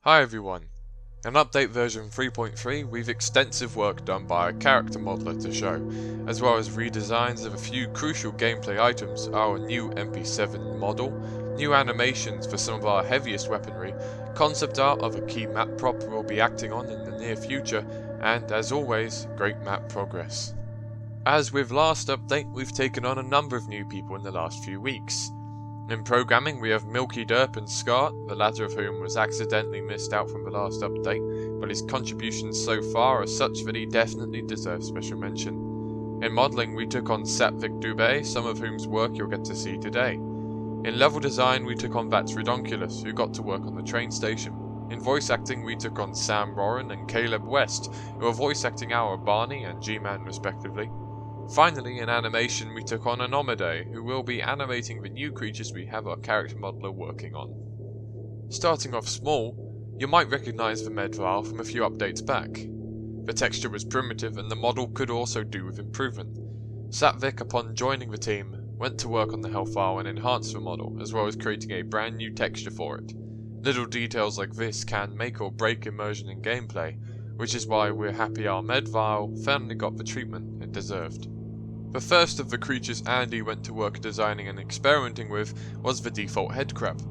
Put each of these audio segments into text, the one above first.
Hi everyone. In update version 3.3 we've extensive work done by a character modeler to show, as well as redesigns of a few crucial gameplay items, our new MP7 model, new animations for some of our heaviest weaponry, concept art of a key map prop we'll be acting on in the near future, and as always, great map progress. As with last update, we've taken on a number of new people in the last few weeks. In programming we have Milky Derp and Scart, the latter of whom was accidentally missed out from the last update, but his contributions so far are such that he definitely deserves special mention. In modelling we took on Satvik Dubé, some of whom's work you'll get to see today. In level design we took on Vats Redonkulus, who got to work on the train station. In voice acting we took on Sam Roran and Caleb West, who are voice acting our Barney and G-Man respectively. Finally, in animation we took on Anomade, who will be animating the new creatures we have our character modeler working on. Starting off small, you might recognise the Medvar from a few updates back. The texture was primitive and the model could also do with improvement. Satvik, upon joining the team, went to work on the Hellfire and enhanced the model, as well as creating a brand new texture for it. Little details like this can make or break immersion in gameplay, which is why we're happy our Medvar finally got the treatment it deserved. The first of the creatures Andy went to work designing and experimenting with was the default Headcrab.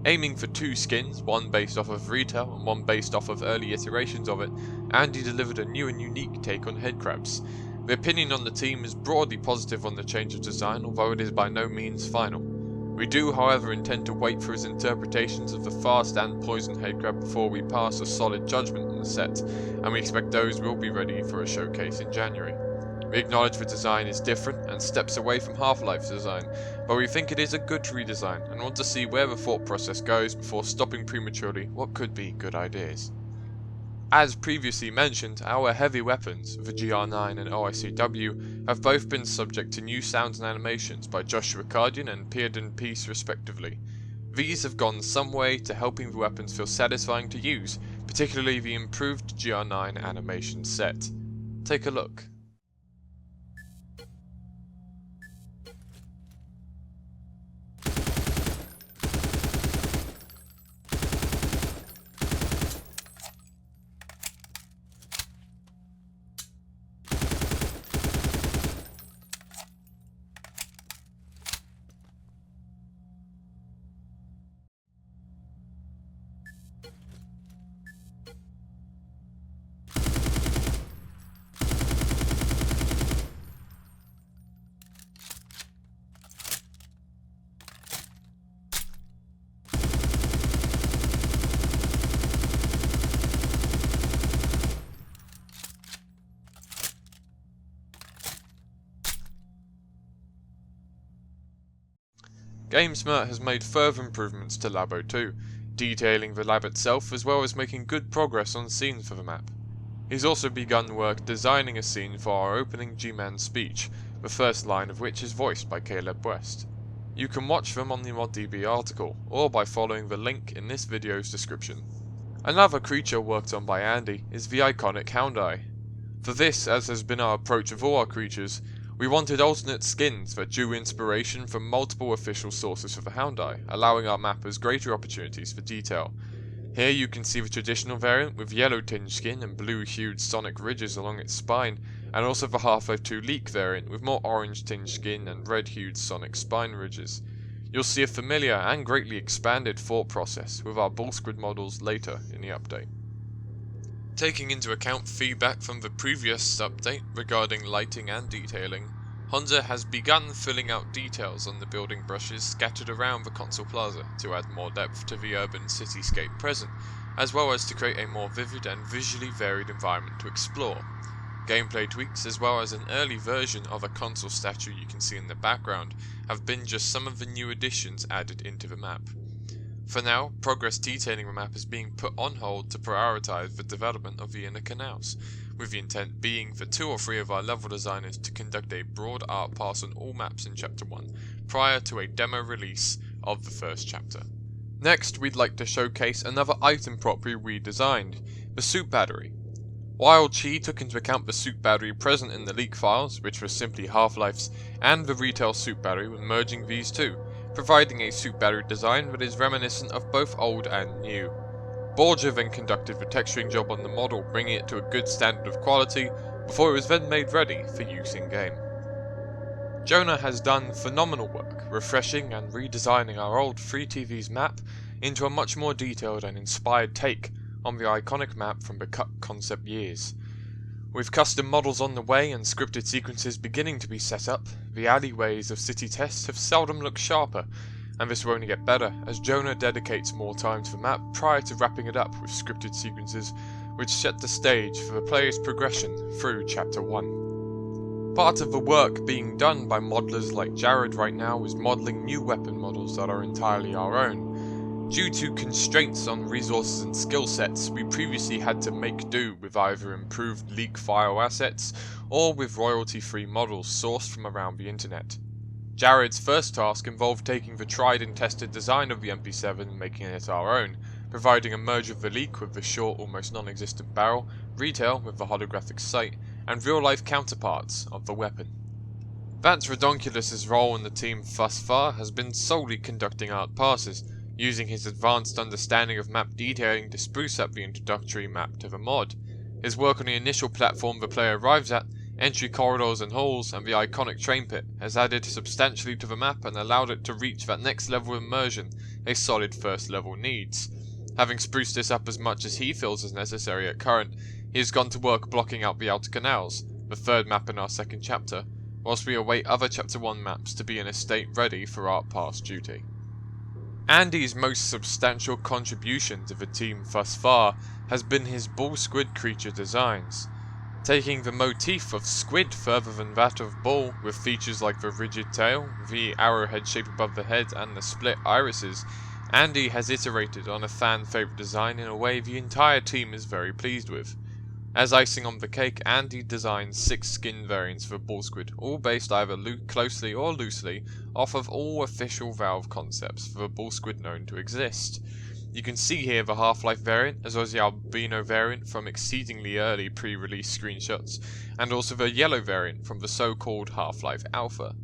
Aiming for two skins, one based off of retail and one based off of early iterations of it, Andy delivered a new and unique take on Headcrabs. The opinion on the team is broadly positive on the change of design, although it is by no means final. We do however intend to wait for his interpretations of the fast and poison Headcrab before we pass a solid judgment on the set, and we expect those will be ready for a showcase in January. We acknowledge the design is different and steps away from Half-Life's design, but we think it is a good redesign and want to see where the thought process goes before stopping prematurely what could be good ideas. As previously mentioned, our heavy weapons, the GR9 and OICW, have both been subject to new sounds and animations by Joshua Cardian and Pearden Peace respectively. These have gone some way to helping the weapons feel satisfying to use, particularly the improved GR9 animation set. Take a look. GameSmart has made further improvements to Labo 2, detailing the lab itself as well as making good progress on scenes for the map. He's also begun work designing a scene for our opening G-Man speech, the first line of which is voiced by Caleb West. You can watch them on the ModDB article, or by following the link in this video's description. Another creature worked on by Andy is the iconic Hound Eye. For this, as has been our approach of all our creatures, we wanted alternate skins that drew inspiration from multiple official sources for the Hound Eye, allowing our mappers greater opportunities for detail. Here you can see the traditional variant with yellow tinged skin and blue hued sonic ridges along its spine, and also the Half-Life 2 Leak variant with more orange tinged skin and red hued sonic spine ridges. You'll see a familiar and greatly expanded thought process with our bull squid models later in the update. Taking into account feedback from the previous update regarding lighting and detailing, Honda has begun filling out details on the building brushes scattered around the console plaza to add more depth to the urban cityscape present, as well as to create a more vivid and visually varied environment to explore. Gameplay tweaks as well as an early version of a console statue you can see in the background have been just some of the new additions added into the map. For now, progress detailing the map is being put on hold to prioritise the development of the inner canals, with the intent being for 2 or 3 of our level designers to conduct a broad art pass on all maps in Chapter 1, prior to a demo release of the first chapter. Next, we'd like to showcase another item prop we redesigned, the Soup Battery. While Chi took into account the Soup Battery present in the leak files, which were simply Half-Life's, and the retail Soup Battery when merging these two, providing a Soup Battery design that is reminiscent of both old and new. Borgia then conducted the texturing job on the model, bringing it to a good standard of quality before it was then made ready for use in-game. Jonah has done phenomenal work, refreshing and redesigning our old 3TV's map into a much more detailed and inspired take on the iconic map from the cut concept years. With custom models on the way and scripted sequences beginning to be set up, the alleyways of City Test have seldom looked sharper, and this will only get better as Jonah dedicates more time to the map prior to wrapping it up with scripted sequences which set the stage for the player's progression through Chapter 1. Part of the work being done by modelers like Jared right now is modelling new weapon models that are entirely our own. Due to constraints on resources and skill sets, we previously had to make do with either improved leak file assets or with royalty-free models sourced from around the internet. Jared's first task involved taking the tried and tested design of the MP7 and making it our own, providing a merge of the leak with the short, almost non-existent barrel, retail with the holographic sight, and real-life counterparts of the weapon. Vance Redonkulus's role in the team thus far has been solely conducting art passes, using his advanced understanding of map detailing to spruce up the introductory map to the mod. His work on the initial platform the player arrives at, entry corridors and halls, and the iconic train pit has added substantially to the map and allowed it to reach that next level of immersion a solid first level needs. Having spruced this up as much as he feels is necessary at current, he has gone to work blocking out the outer canals, the third map in our second chapter, whilst we await other Chapter 1 maps to be in a state ready for art pass duty. Andy's most substantial contribution to the team thus far has been his bull squid creature designs. Taking the motif of squid further than that of bull, with features like the rigid tail, the arrowhead shape above the head, and the split irises, Andy has iterated on a fan favourite design in a way the entire team is very pleased with. As icing on the cake, Andy designed 6 skin variants for bull squid, all based either closely or loosely off of all official Valve concepts for the bull squid known to exist. You can see here the Half-Life variant, as well as the albino variant from exceedingly early pre-release screenshots, and also the yellow variant from the so-called Half-Life Alpha.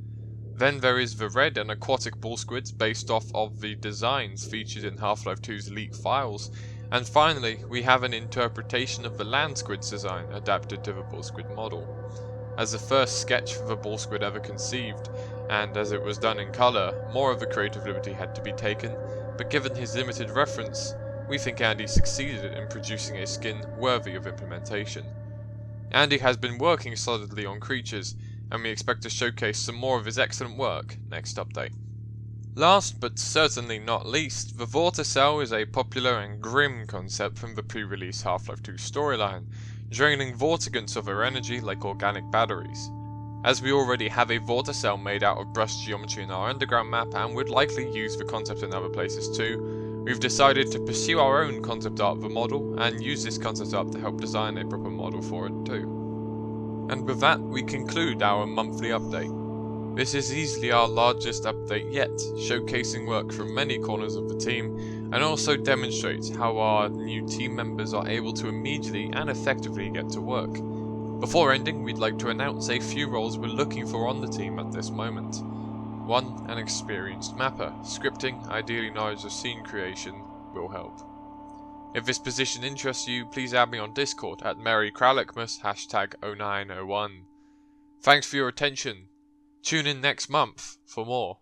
Then there is the red and aquatic bull squids based off of the designs featured in Half-Life 2's leaked files, and finally we have an interpretation of the land squid's design adapted to the bull squid model. As the first sketch for the bull squid ever conceived, and as it was done in colour, more of the creative liberty had to be taken, but given his limited reference, we think Andy succeeded in producing a skin worthy of implementation. Andy has been working solidly on creatures, and we expect to showcase some more of his excellent work next update. Last but certainly not least, the Vorta Cell is a popular and grim concept from the pre-release Half-Life 2 storyline, draining vortigants of their energy like organic batteries. As we already have a Vorta Cell made out of brushed geometry in our underground map and would likely use the concept in other places too, we've decided to pursue our own concept art of the model and use this concept art to help design a proper model for it too. And with that, we conclude our monthly update. This is easily our largest update yet, showcasing work from many corners of the team, and also demonstrates how our new team members are able to immediately and effectively get to work. Before ending, we'd like to announce a few roles we're looking for on the team at this moment. 1. An experienced mapper. Scripting, ideally knowledge of scene creation, will help. If this position interests you, please add me on Discord at MerryCrowlickmas #0901. Thanks for your attention. Tune in next month for more.